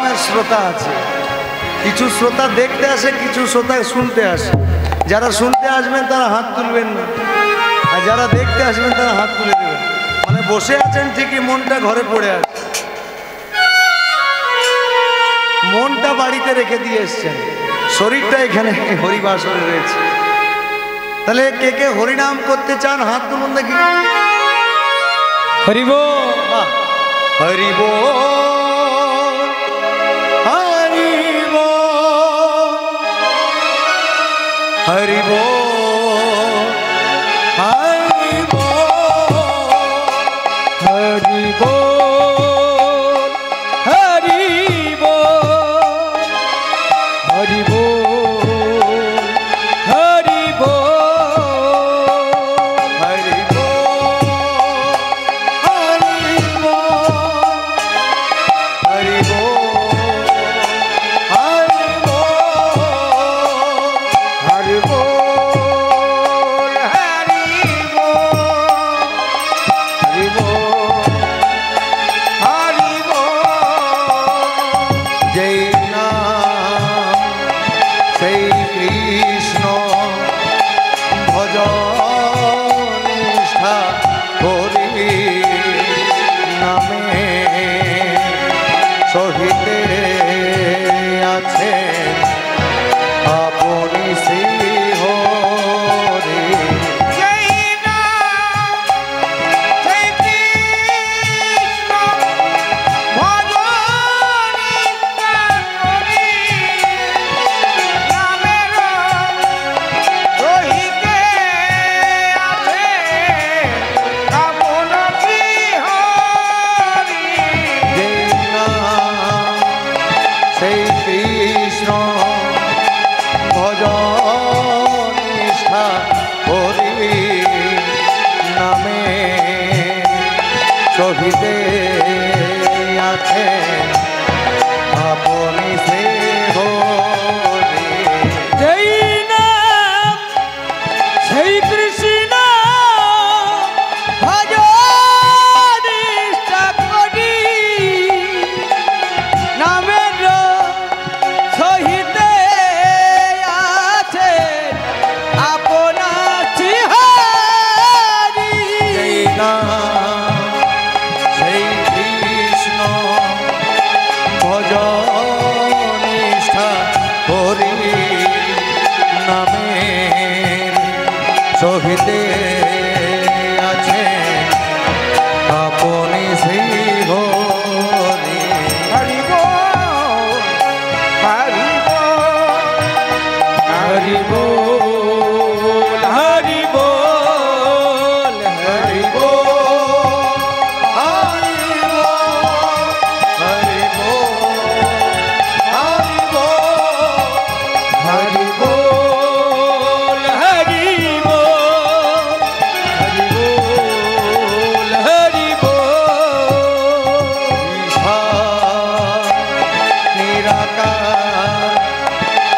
রকমের শ্রোতা আছে। কিছু শ্রোতা দেখতে আসে, কিছু শ্রোতা শুনতে আসে। যারা শুনতে আসবেন তারা হাত তুলবেন না, আর যারা দেখতে আসবেন তারা হাত তুলে দেবেন। মানে বসে আছেন ঠিকই, মনটা ঘরে পড়ে আছে, মনটা বাড়িতে রেখে দিয়ে এসছেন, শরীরটা এখানে হরিবাসরে রয়েছে। তাহলে কে কে হরিনাম করতে চান হাত তুলুন দেখি। হরিব হরিব হরিব হরিব হরিব হরিব হরিব হরিব হরিব হরিব হরিব হরিব হরিব শহীদে আছে আপনি শ্রী হরি। যেই নাম সেই কৃষ্ণ ভজ নিষ্ঠা করি, নামের সহিতে আছে আপনার শ্রীহরি। যেই নাম সেই কৃষ্ণ ভজ নিষ্ঠা করি, নামের সহিতে আছে আপনি শ্রী হরি। হরিব হরিব হরিব হরিব হরিব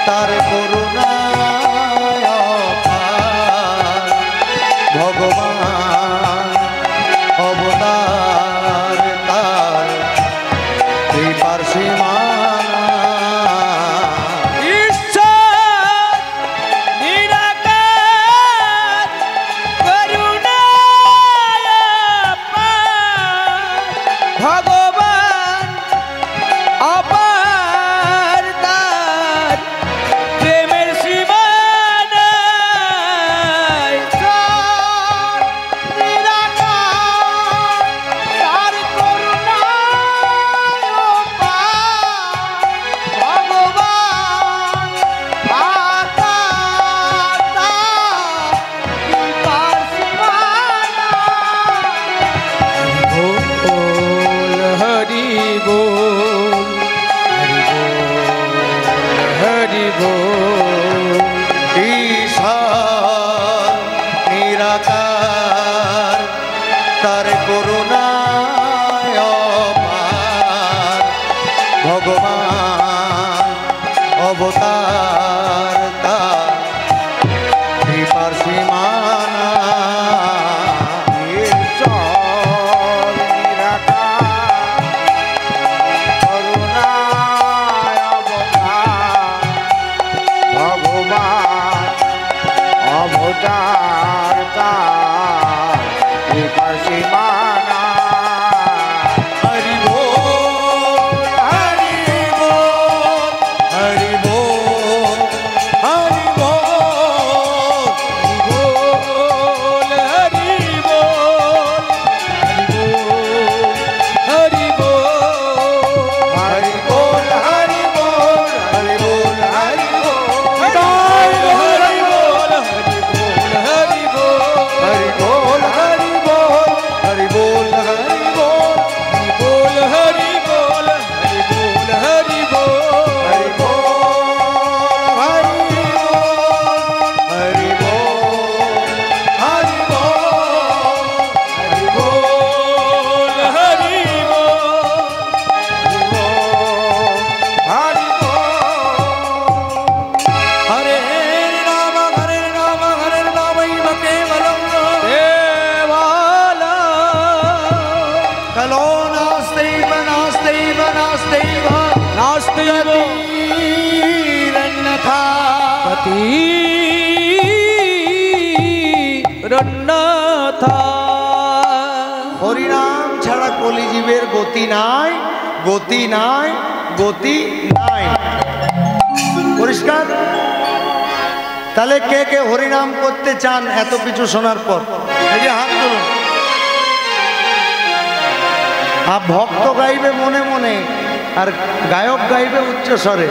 তার করুণায় অপার, ভগবান অবতার তার কৃপার সীমানা। ঈশ্বর নিরাকার করুণায় অপার, ভগবান অপার তার প্রেমের সীমা নাই। ঈশ্বর নিরাকার তার করুণায় অপার, ভগবান অপার তার কৃপার সীমা নাই। बोल हरि बोल हरि बोल। ईशान निराकार तार করুণায় অপার, ভগবান অবতার তার কৃপার সীমানা। ঈশ্বর নিরাকার করুণায় সীমানা কৃপার সীমানা হরি বল হরি বল হরি বল হরি বল হরি বল হরি বল হরি বল হরি বল হরি বল হরি বল হরি হরি বল বল হরি বল হরি বল হরি বল বল হরি বল হরি বল হরি বল হরি বল হরি বল হরি বল হরি বল হরি বল হরি হরে রাম রামৈব কেবলম দেবালা কলো নাস্তেইব নাস্তেইব নাস্তেইব নাস্তিব রণ্যথা রন্নাথা হরিনাম ছাড়া কলিজীবের গতি নাই গতি নাই গতি নাই পরিষ্কার। তাহলে কে কে হরিনাম করতে চান এত কিছু শোনার পর এই যে হাত তুলুন। আর ভক্ত গাইবে মনে মনে আর গায়ক গাইবে উচ্চ স্বরে,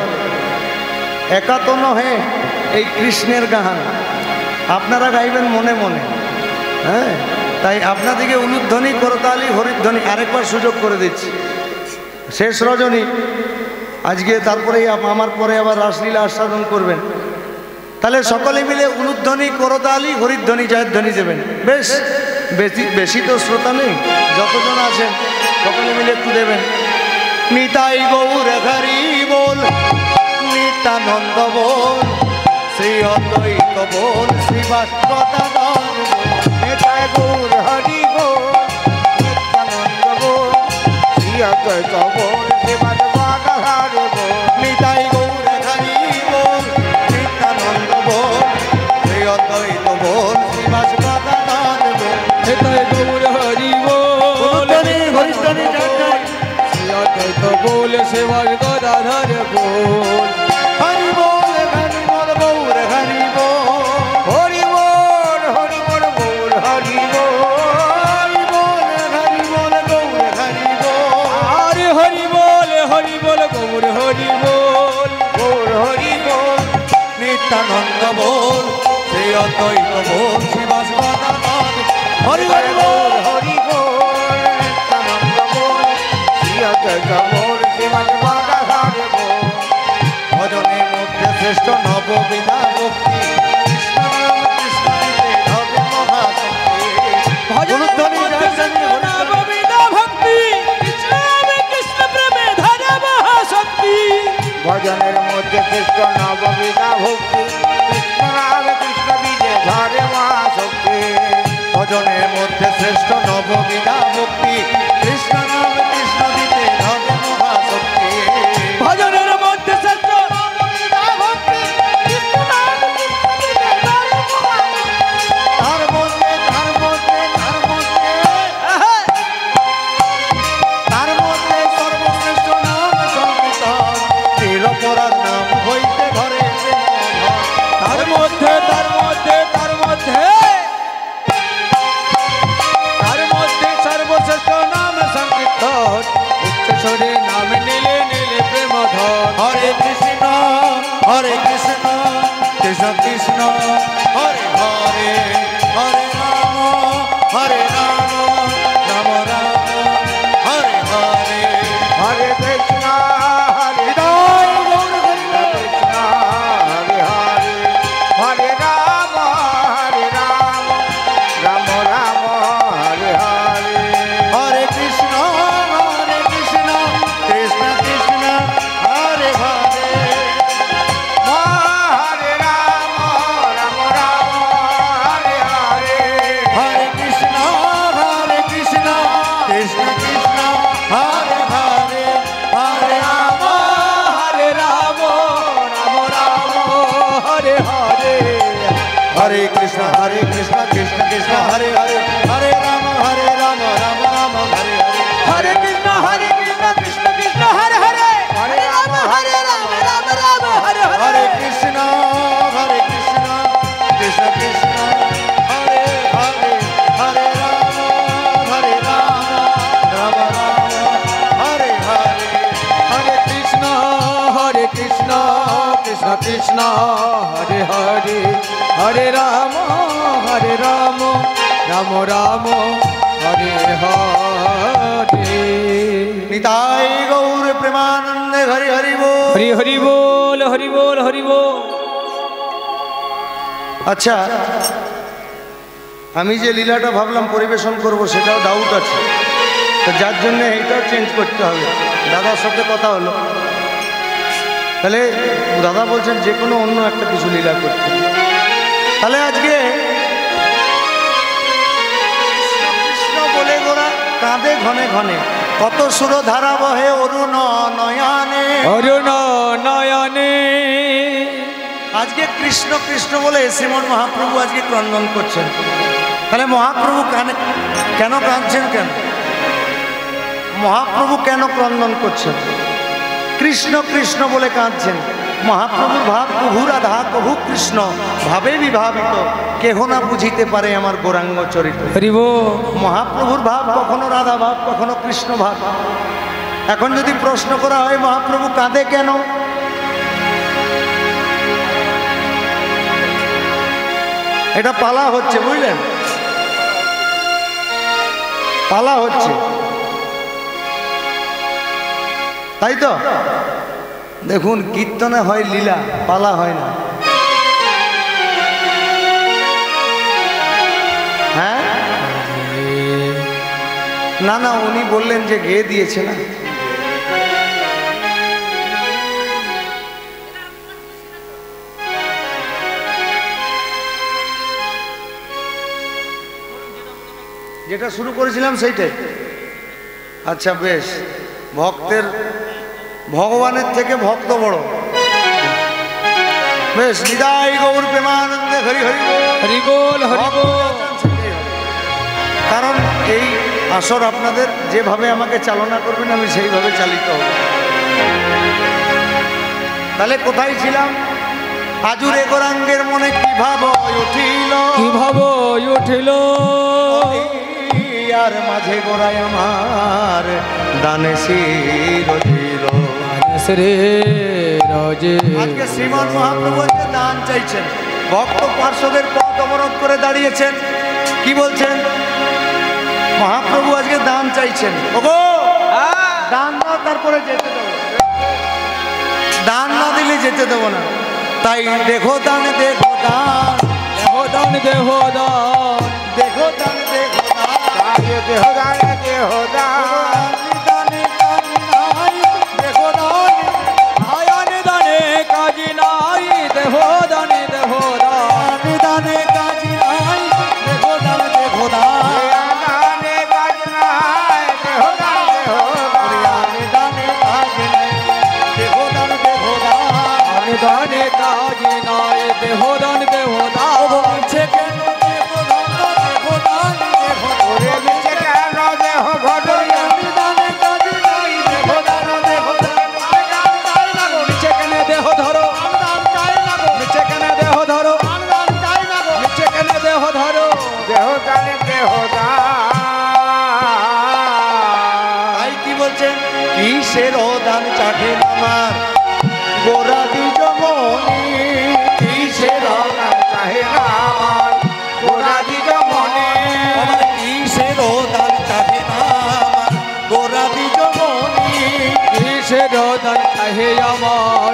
একা তো নহে এই কৃষ্ণের গান, আপনারা গাইবেন মনে মনে। হ্যাঁ, তাই আপনাদেরকে উলুধ্বনি করতালি হরিধ্বনি আরেকবার সুযোগ করে দিচ্ছি। শেষ রজনী আজকে, তারপরেই আমার পরে আবার রাসলীলা আস্বাদন করবেন। তাহলে সকলে মিলে উলুধ্বনি করতালি হরিধ্বনি জয়ধ্বনি দেবেন। বেশ বেশি তো শ্রোতা নেই, যতজন আছেন সকলে মিলে একটু দেবেন। নিতাই গৌর হরি বল, নিত্যানন্দ বল, শ্রী অদ্বৈত বল, শ্রীবাস গদাধর বল। নিতাই গৌর হরি বল, নিত্যানন্দ বল, শ্রী অদ্বৈত বল, শ্রীবাস গদাধর বল। নিতাই গৌর হরি বল, নিত্যানন্দ বল, শ্রী অদ্বৈত বল, শ্রীবাস গদাধর বল। নিতাই গৌর হরি বল, উলুধ্বনি হরিধ্বনি জয়ধ্বনি। শ্রী অদ্বৈত বল, শ্রীবাস গদাধর বল। হরি বল গৌর হরি বল, হরি বল বল হরি বল। হরি বল গৌর হরি বল। আরে হরি বল গৌর হরি বল, গৌর হরি বল। নিত্যানন্দ বল, শ্রী অদ্বৈত বল, শ্রীবাস গদাধর। হরি হরি বল হরি বল, নিত্যানন্দ বল, শ্রী অদ্বৈত বল, শ্রীবাস গদাধর বল। ভজনের মধ্যে শ্রেষ্ঠ নববিধা ভক্তি, কৃষ্ণ নাম কৃষ্ণ নিতে ধরে মহাশক্তি। উলুধ্বনি জয়ধ্বনি হরিধ্বনি। ভজনের মধ্যে কৃষ্ণ নববিধা ভক্তি, কৃষ্ণ নাম কৃষ্ণ বীজে ধরে মহাশক্তি। ভজনের মধ্যে শ্রেষ্ঠ নববিধা ভক্তি, কৃষ্ণ নাম কৃষ্ণ দিতে ধরে মহাশক্তি। ভজনের মধ্যে শ্রেষ্ঠ নববিধা ভক্তি, কৃষ্ণ নাম কৃষ্ণ বীজে ধরে মহাশক্তি। তার মধ্যে সর্বশ্রেষ্ঠ নাম সংকীর্তন, নিরপরাধ নাম হইতে ধরে প্রেমধন। তার মধ্যে সর্বশ্রেষ্ঠ নাম সংকীর্তন, উচ্চস্বরে নাম নিলে নিলে প্রেম ধন। হরে কৃষ্ণ কৃষ্ণ কৃষ্ণ হরে হরে, হরে রাম রাম রাম হরে হরে। হরে কৃষ্ণ হরে হৃদয় গৌর হরি বল। কৃষ্ণ হরে হরে, হরে রাম রাম রাম হরে হরে। হরে কৃষ্ণ কৃষ্ণ কৃষ্ণ হরে হরে। হরে রাম রাম হরে হরে। হরে কৃষ্ণ কৃষ্ণ কৃষ্ণ হরে হরে। হরে রাম হরে রাম রাম হরে হরে। হরে কৃষ্ণ কৃষ্ণ কৃষ্ণ কৃষ্ণ হরে হরে হরে রাম রাম রাম হরে হরে হরে কৃষ্ণ কৃষ্ণ কৃষ্ণ হরে হরে হরে রাম রাম রাম হরে হরে হরে কৃষ্ণ কৃষ্ণ কৃষ্ণ হরে হরে হরে রাম রাম রাম হরে হরে হরে কৃষ্ণ কৃষ্ণ কৃষ্ণ হরে হরে হরে রাম রাম রাম হরে হরে নিতাই গৌর প্রেমানন্দে হরি হরি বল। হরি হরি বল হরি বল হরি বল। আচ্ছা, আমি যে লীলাটা ভাবলাম পরিবেশন করব সেটাও ডাউট আছে, তো যার জন্য এইটাও চেঞ্জ করতে হবে। দাদার সাথে কথা হলো, তাহলে দাদা বলছেন যে কোনো অন্য একটা কিছু লীলা করতে। তাহলে আজকে কৃষ্ণ বলে গোরা কাঁদে ঘনে ঘনে, কত সুরধারা বহে অরুণ নয়নে। অরুণ নয়নে আজকে কৃষ্ণ কৃষ্ণ বলে শ্রীমন মহাপ্রভু আজকে ক্রন্দন করছেন। তাহলে মহাপ্রভু কেন কাঁদছেন? কেন মহাপ্রভু কেন ক্রন্দন করছেন? কৃষ্ণ কৃষ্ণ বলে কাঁদছেন। মহাপ্রভুর ভাব প্রভু রাধা প্রভু কৃষ্ণ ভাবে বিভাবিত, কেহ না বুঝিতে পারে আমার গৌরাঙ্গ চরিত্র। হরি বল। মহাপ্রভুর ভাব কখনো রাধা ভাব, কখনো কৃষ্ণ ভাব। এখন যদি প্রশ্ন করা হয় মহাপ্রভু কাঁদে কেন, এটা পালা হচ্ছে, বুঝলেন? পালা হচ্ছে, তাই তো? দেখুন, কীর্তনে হয় লীলা, পালা হয় না। হ্যাঁ, না না, উনি বললেন যে গেয়ে দিয়েছে না। যেটা শুরু করেছিলাম সেইটাই। আচ্ছা বেশ, ভগবানের থেকে ভক্ত বড়। বেশ, নিতাই গৌর প্রেমানন্দে হরি হরি বল। হরি বল হরি বল। কারণ এই আসর আপনাদের যেভাবে আমাকে চালনা করবেন আমি সেইভাবে চালিত হব। তাহলে কোথায় ছিলাম? আজুরে গৌরাঙ্গের মনে কি ভাব উঠিল, কি ভাব উঠিল, আর মাঝে গোড়ায় আমার দানে শির দিল। রে রাজে আজকে শ্রীমান মহাপ্রভু দান চাইছেন, ভক্ত পার্শ্বদের পথ অবরোধ করে দাঁড়িয়েছেন। কি বলছেন? মহাপ্রভু আজকে দান চাইছেন। ওগো দান দাও, তারপরে যেতে দেবো। দান না দিলে যেতে দেবো না। তাই দেখো দান, দেখো দান, দেহ দান দেহ দান, দেখো দান, দেখো দান, দেহ দান দেহ দান, দানে কাজ নাই, দেখো দান, আয়নে দানে কাজ নাই, দেহ দানে দেহ দান, দানে কাজ নাই, দেখো দান, দেখো দান, দানে কাজ নাই, দেহ দান দেহ দান, দানে কাজ নাই, দেখো দান, দেখো দান, দানে কাজ নাই, দেহ দান দেহ দান। বলছে কেন দেখো দান, দেখো দান, দেখো ওরে মিছে কেন দেহ ঘটনা, দানে কাজ নাই, দেখো দান, দেখো দান, মিছে কেন দেহ ধরো, মিছে কেন দেহ ধরো, মিছে কেন দেহ ধরো, দেহ দানে দেহ দান। তাই কি বলছেন? কিসের দান চাটে আমার গোরা দ্বিজ মনি, কিসের দান চাহে না আমার গোরা দিজ মনে, আমার কিসের দান চাটে আমার গোরা দ্বিজ মনি, কিসের দান চাহে আমার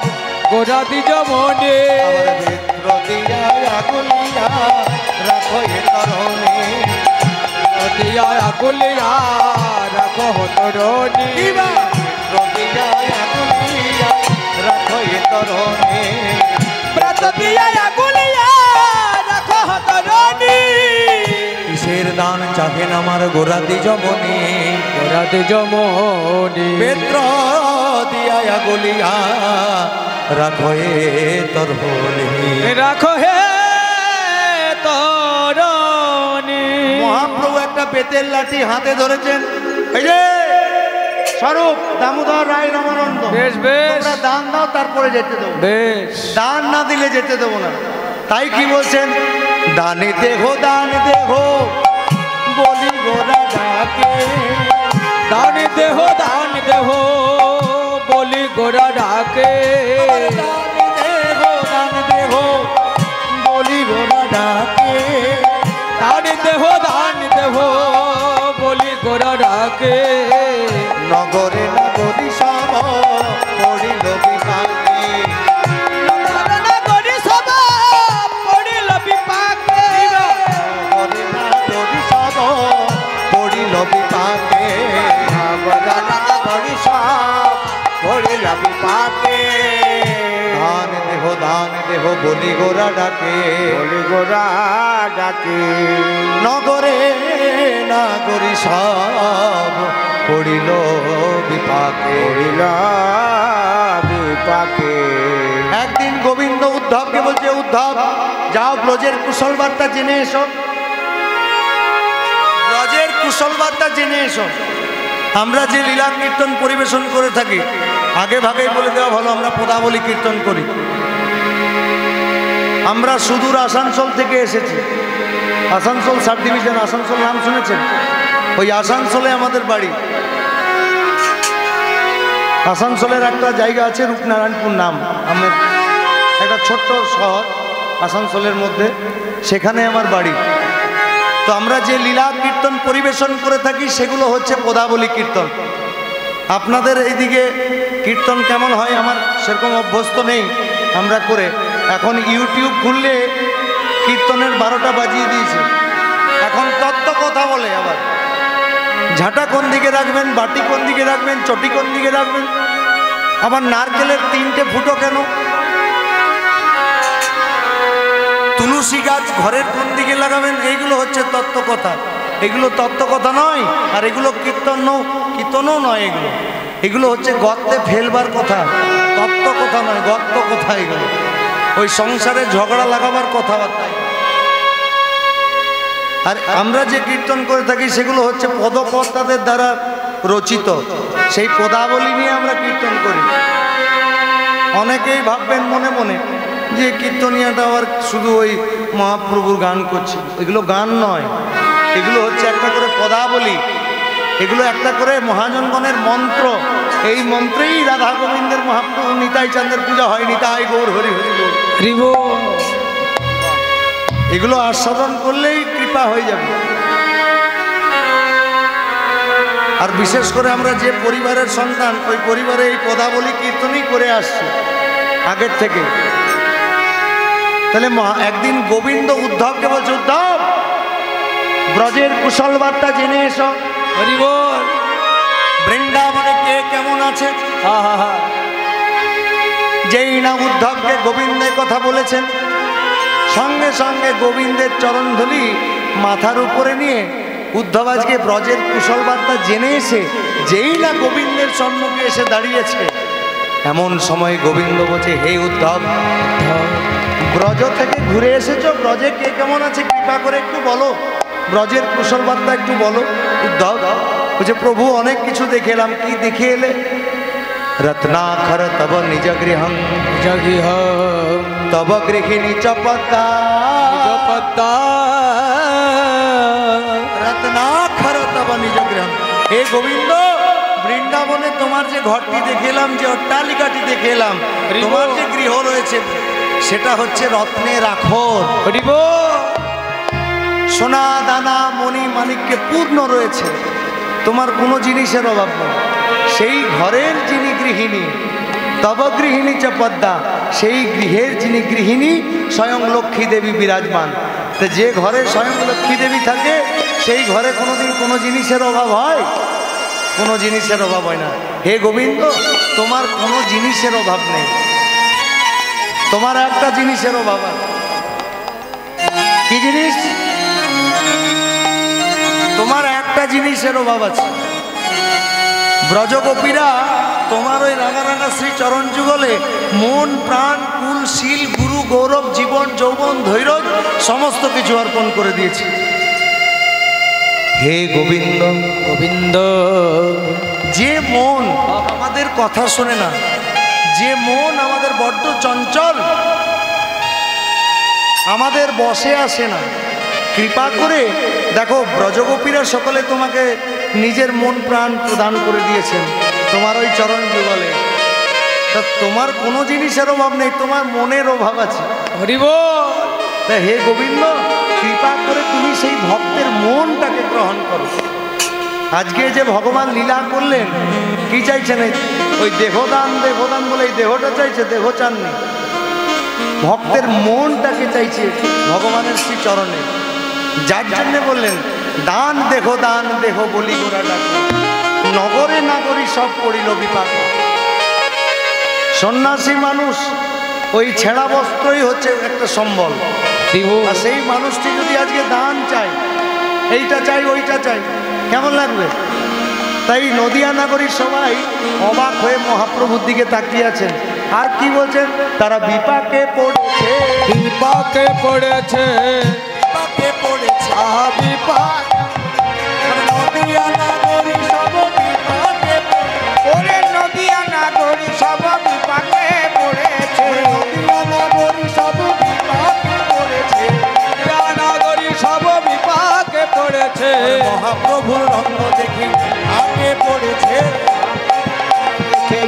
গোরা দিজ মনে, আমার বেত্র দিয়া আগুলিয়া রাখো এ তরণে, দিয়া আকুলিয়া রাখো তরণী, বেত্র দিয়া আগুলিয়া রাখো এ তরণে, ব্রত দিয়া আকুলিয়া রাখো তরণী। কিসের দান চাহেন আমার গোরা দ্বিজ মনি, গোরা দিজ মনে, বেত্র দিয়া গলিয়া রাখো এ তরণে। রাখো হে তরণী। মহাপ্রভু একটা বেতের লাঠি হাতে ধরেছেন। এই যে স্বরূপ দামোদর রায় রামানন্দ, বেশ বেশ, তোমরা দান দাও তারপরে যেতে দেবো, বেশ। দান না দিলে যেতে দেবো না। তাই কি বলছেন, দানে দেহ বলি গোরা ডাকে, দান দেহ বলি গোরা ডাকে, দান দেহ বলি গোরা ডাকে, দান দেহ বলি গোরা ডাকে। নগরে নগরী সব পড়িল বিপাকে, নগরী সভা পড়িল বিপাকে, নগরে নগরী সব পড়িল বিপাকে, নগরী সব পড়িল বিপাকে। দান দেহ বলি গোরা ডাকে, বলি গোরা ডাকে, নগরে নাগরী সব পড়িল বিপাকে, বিপাকে। একদিন গোবিন্দ উদ্ধবকে বলছে, উদ্ধব যাও ব্রজের কুশল বার্তা জেনে এসো, ব্রজের কুশল বার্তা জেনে এসো। আমরা যে লীলা কীর্তন পরিবেশন করে থাকি, আগে ভাগে বলে দেওয়া ভালো, আমরা পদাবলী কীর্তন করি। আমরা সুদূর আসানসোল থেকে এসেছি, আসানসোল সাব ডিভিশন, আসানসোল নাম শুনেছেন? ওই আসানসোলে আমাদের বাড়ি। আসানসোলের একটা জায়গা আছে রূপনারায়ণপুর নাম, আমার একটা ছোট্ট শহর আসানসোলের মধ্যে, সেখানে আমার বাড়ি। তো আমরা যে লীলা কীর্তন পরিবেশন করে থাকি সেগুলো হচ্ছে পদাবলী কীর্তন। আপনাদের এইদিকে কীর্তন কেমন হয় আমার সেরকম অভ্যস্ত নেই আমরা করে। এখন ইউটিউব খুললে কীর্তনের 12টা বাজিয়ে দিয়েছে, এখন তত্ত্ব কথা বলে। আবার ঝাঁটা কোন দিকে রাখবেন, বাটি কোন দিকে রাখবেন, চটি কোন দিকে রাখবেন, আবার নারকেলের 3টে ফুটো কেন, তুলসী গাছ ঘরের কোন দিকে লাগাবেন, এইগুলো হচ্ছে তত্ত্ব কথা। এগুলো তত্ত্ব কথা নয়, আর এগুলো কীর্তনও নয়। এগুলো হচ্ছে গর্তে ফেলবার কথা, তত্ত্ব কথা নয়, গর্ত কথা। এগুলো ওই সংসারে ঝগড়া লাগাবার কথাবার্তা। আর আমরা যে কীর্তন করে থাকি সেগুলো হচ্ছে পদকর্তাদের দ্বারা রচিত, সেই পদাবলী নিয়ে আমরা কীর্তন করি। অনেকেই ভাববেন মনে মনে যে কীর্তনিয়াটা আবার শুধু ওই মহাপ্রভুর গান করছি। এগুলো গান নয়, এগুলো হচ্ছে একটা করে পদাবলী, এগুলো একটা করে মহাজনগণের মন্ত্র। এই মন্ত্রেই রাধা গোবিন্দের মহাপ্রভু নিতাই চাঁদের পূজা হয়। নিতাই গৌর হরি হরি গৌর, এগুলো আস্বাদন করলেই কৃপা হয়ে যাবে। আর বিশেষ করে আমরা যে পরিবারের সন্তান, ওই পরিবারে এই পদাবলী কীর্তনই করে আসছি আগের থেকে। তাহলে একদিন গোবিন্দ উদ্ধবকে বলছে, উদ্ধব ব্রজের কুশল বার্তা জেনে এসো। বৃন্দাবনে কে কেমন আছে? যেই না উদ্ধবকে গোবিন্দের কথা বলেছেন, সঙ্গে সঙ্গে গোবিন্দের চরণধূলি মাথার উপরে নিয়ে উদ্ধব আজকে ব্রজের কুশল বার্তা জেনে এসে যেই না গোবিন্দের সম্মুখে এসে দাঁড়িয়েছে, এমন সময় গোবিন্দ বলছে, হে উদ্ধব, ব্রজ থেকে ঘুরে এসেছো, ব্রজে কে কেমন আছে কৃপা করে একটু বলো, ব্রজের কুশল বার্তা একটু বলো। উদ্ধব বলছে, প্রভু অনেক কিছু দেখে এলাম। কি দেখে এলে? রত্নাখর তব নিজ গৃহং, তব গৃহিণী চপদ্দা, রত্নাখর তব নিজ গৃহং। হে গোবিন্দ, বৃন্দাবনে তোমার যে ঘরটি দেখে এলাম, যে অট্টালিকাটি দেখে এলাম, তোমার যে গৃহ রয়েছে সেটা হচ্ছে রত্নের আখর, সোনা দানা মণি মাণিক্যে পূর্ণ রয়েছে, তোমার কোনো জিনিসের অভাব নেই। সেই ঘরের যিনি গৃহিণী, তব গৃহিণী চ পদ্মা, সেই গৃহের যিনি গৃহিণী স্বয়ং লক্ষ্মী দেবী বিরাজমান। তো যে ঘরে স্বয়ং লক্ষ্মী দেবী থাকে সেই ঘরে কোনোদিন কোনো জিনিসের অভাব হয়? কোনো জিনিসের অভাব হয় না। হে গোবিন্দ, তোমার কোনো জিনিসের অভাব নেই, তোমার একটা জিনিসের অভাব আছে। কি জিনিস? তোমার একটা জিনিসের অভাব আছে। ব্রজগোপীরা তোমার ওই রাঙা রাঙা শ্রী চরণ যুগলে মন প্রাণ কুল শীল গুরু গৌরব জীবন যৌবন ধৈর্য সমস্ত কিছু অর্পণ করে দিয়েছে। হে গোবিন্দ, গোবিন্দ যে মন আমাদের কথা শোনে না, যে মন আমাদের বড্ড চঞ্চল, আমাদের বসে আসে না, কৃপা করে দেখো ব্রজগোপীরা সকলে তোমাকে নিজের মন প্রাণ প্রদান করে দিয়েছেন তোমার ওই চরণ যুগলে। তা তোমার কোনো জিনিসের অভাব নেই, তোমার মনের অভাব আছে। হরি বল। তা হে গোবিন্দ, কৃপা করে তুমি সেই ভক্তের মনটাকে গ্রহণ করো। আজকে যে ভগবান লীলা করলেন, কি চাইছেন? ওই দেহদান দেহদান বলে এই দেহটা চাইছে, দেহ চাননি, ভক্তের মনটাকে চাইছে ভগবানের শ্রী চরণে। যার জন্যে বললেন দান দেহ বলি গোরা ডাক, নগরে নাগরী সব পড়িল বিপাক। সন্ন্যাসী মানুষ ওই ছেঁড়া বস্ত্রই হচ্ছে একটা সম্বল। আর সেই মানুষটি যদি আজকে দান চাই, এইটা চাই ওইটা চাই, কেমন লাগবে? তাই নদিয়া নাগরী সবাই অবাক হয়ে মহাপ্রভুর দিকে তাকিয়ে আছেন। আর কি বলছেন? তারা বিপাকে পড়েছে, বিপাকে পড়েছে, বিপাকে পড়েছে, আহা বিপাক। নদিয়া নাগরী সব বিপাকে, ওরে নদিয়া নাগরী সব বিপাকে পড়েছে, নদিয়া নাগরী সব বিপাকে পড়েছে, নদিয়া নাগরী সব বিপাকে পড়েছে। মহাপ্রভুর রঙ্গ দেখি আগে পড়েছে,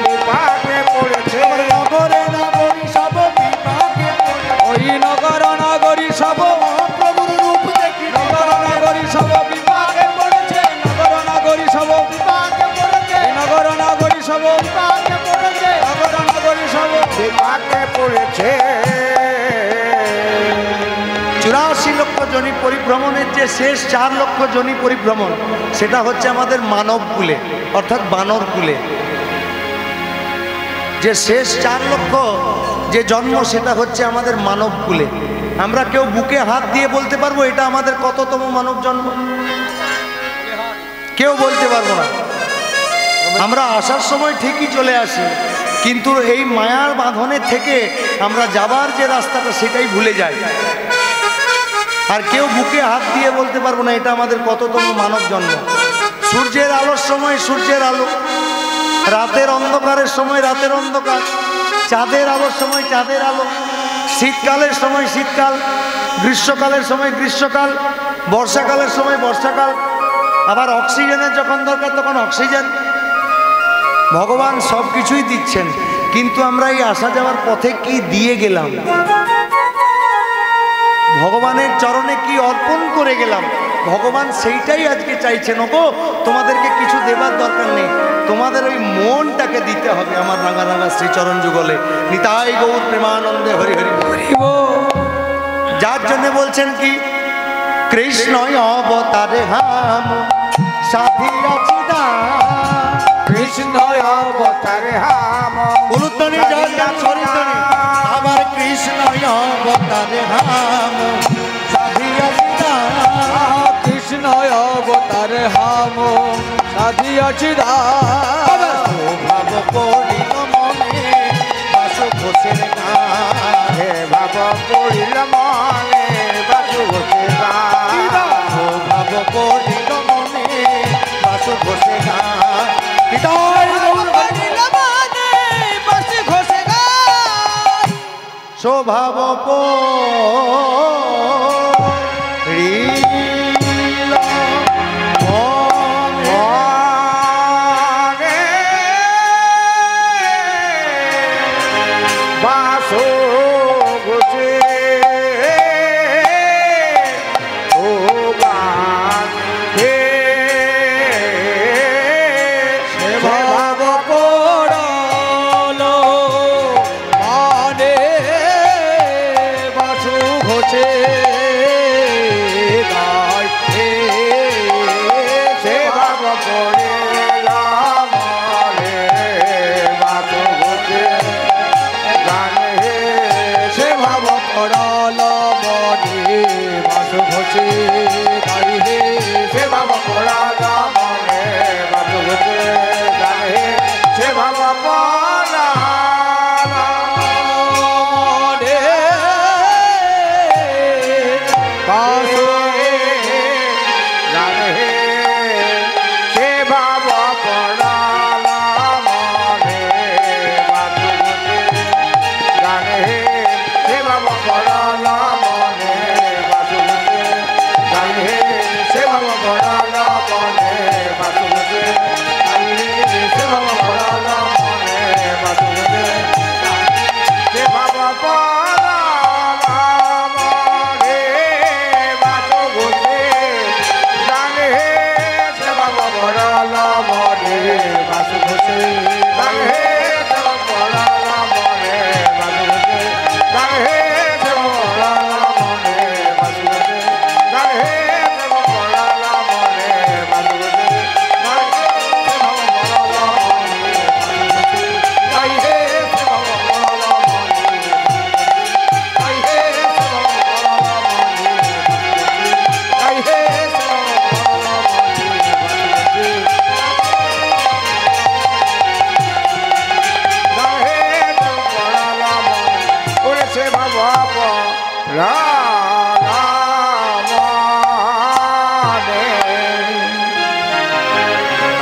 বিপাকে পড়েছে, নগরে নাগরী সব বিপাকে পড়েছে। ওই নগর নাগরী সব মহাপ্রভুর রূপ দেখি নগর নাগরী সব বিপাকে পড়েছে, নগর নাগরী সব বিপাকে পড়েছে, নগর নাগরী সব বিপাকে পড়েছে, নগর নাগরী সব বিপাকে পড়েছে। 84 লক্ষ জনি পরিভ্রমণের যে শেষ 4 লক্ষ জনি পরিভ্রমণ, সেটা হচ্ছে আমাদের মানব কুলে অর্থাৎ বানর কুলে। যে শেষ 4 লক্ষ যে জন্ম, সেটা হচ্ছে আমাদের মানব কুলে। আমরা কেউ বুকে হাত দিয়ে বলতে পারবো এটা আমাদের কততম মানব জন্ম? কেউ বলতে পারবো না। আমরা আসার সময় ঠিকই চলে আসি, কিন্তু এই মায়ার বাঁধনে থেকে আমরা যাবার যে রাস্তাটা সেটাই ভুলে যাই। আর কেউ বুকে হাত দিয়ে বলতে পারবো না এটা আমাদের কততম মানব জন্ম। সূর্যের আলোর সময় সূর্যের আলো, রাতের অন্ধকারের সময় রাতের অন্ধকার, চাঁদের আলোর সময় চাঁদের আলো, শীতকালের সময় শীতকাল, গ্রীষ্মকালের সময় গ্রীষ্মকাল, বর্ষাকালের সময় বর্ষাকাল, আবার অক্সিজেনের যখন দরকার তখন অক্সিজেন। ভগবান সব কিছুই দিচ্ছেন, কিন্তু আমরা এই আসা যাওয়ার পথে কি দিয়ে গেলাম, ভগবানের চরণে কি অর্পণ করে গেলাম, ভগবান সেইটাই আজকে চাইছেন। ওগো, তোমাদেরকে কিছু দেবার দরকার নেই, তোমাদের ওই মনটাকে দিতে হবে আমার রাঙা রাঙা শ্রীচরণ যুগলে। নিতাই গৌর প্রেমানন্দে হরি হরি। যার জন্য বলছেন কি, কৃষ্ণ অবতারে হাম সাথী আছি না, কৃষ্ণ অবতারে হাম উলুধ্বনি জয় সরিধ্বনি, আবার কৃষ্ণ অবতারে হাম সাথী আছি না, কৃষ্ণ অবতারে হাম সাধি আছি ভাব পড়িল মনে বাসু ঘোষের গান, হে ভাব পড়িল মনে বাসু ঘোষের ভাব পড়িল মনে বাসু ঘোষের গান। স্বভাব পড়িল মনে বাসো ঘোষে ও গান হে ভাব পড়ল মানে বাসু ঘোষে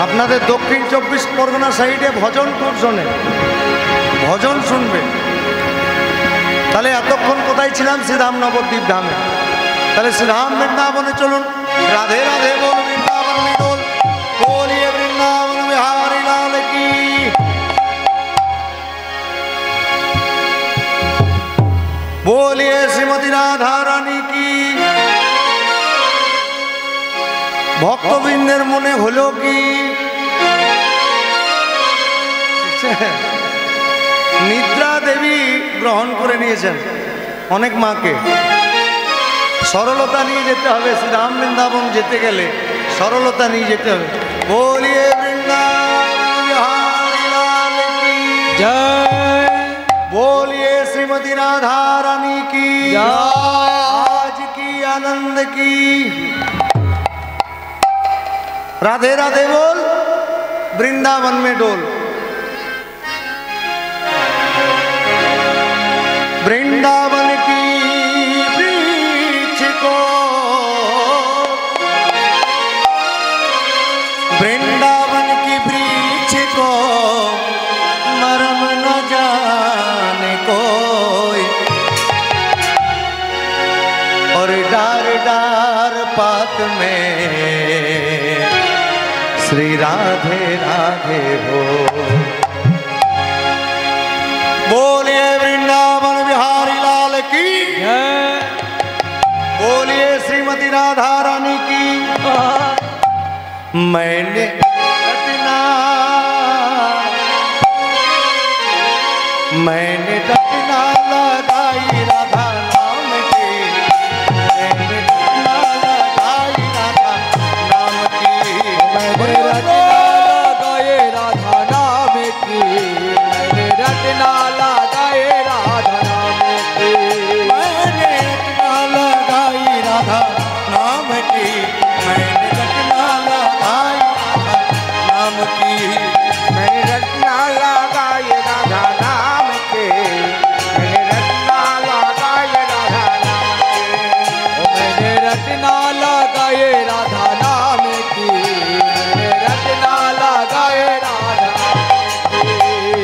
আপনাদের দক্ষিণ 24 পরগনা সাইডে ভজন ট্যুর শোনে, ভজন শুনবে। তাহলে এতক্ষণ কোথায় ছিলাম? শ্রীধাম নবদ্বীপ ধামে। তাহলে শ্রীধাম বৃন্দাবনে চলুন। রাধে রাধে বল বৃন্দাবন में डोल, बोलिए वृंदावन बिहारी लाल की। बोलिए श्रीमती राधा रानी की। ভক্তবৃন্দের মনে হলো কি নিদ্রা দেবী গ্রহণ করে নিয়েছেন অনেক মাকে। সরলতা নিয়ে যেতে হবে, শ্রীরাম বৃন্দাবন যেতে গেলে সরলতা নিয়ে যেতে হবে। বলিয়ে বৃন্দাবন বিহারি লাল কি জয়, बोलिए श्रीमती राधा रानी की आज की आनंद की। राधे राधे बोल वृंदावन में डोल। वृंदावन की वृक्ष को, वृंदावन की वृक्ष को मरम न जाने कोई, और डार डार पात में श्री राधे राधे हो। बोलिए वृंदावन बिहारी लाल की जय, बोलिए श्रीमती राधा रानी की। मैंने रटना, मैंने रटना लगाई राधा नाम की, मैंने रटना लगाई राधा नाम की। मैंने रटना लगाए राधा नाम की, मैंने रटना लगाए राधा नाम की, मैंने रटना लगाई राधा नाम की, मैंने रटना लगाई राधा नाम की। मैंने रटना लगाए राधा नाम की, मैंने रटना लगाए राधा नाम की, मैंने रटना लगाए राधा नाम की, मैंने रटना लगाए राधा नाम की।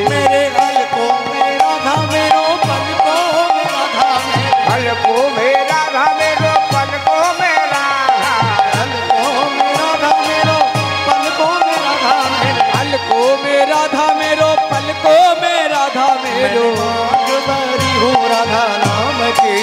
मेरे अलकों में राधा मेरो पलकों में राधा मेरो, अलको में राधा मेरो पलकों में राधा, अलकों में राधा मेरो पलकों में राधा मेरो, अलको में राधा मेरो पलकों में राधा मेरो। मैं मांग भरी हूँ राधा नाम की,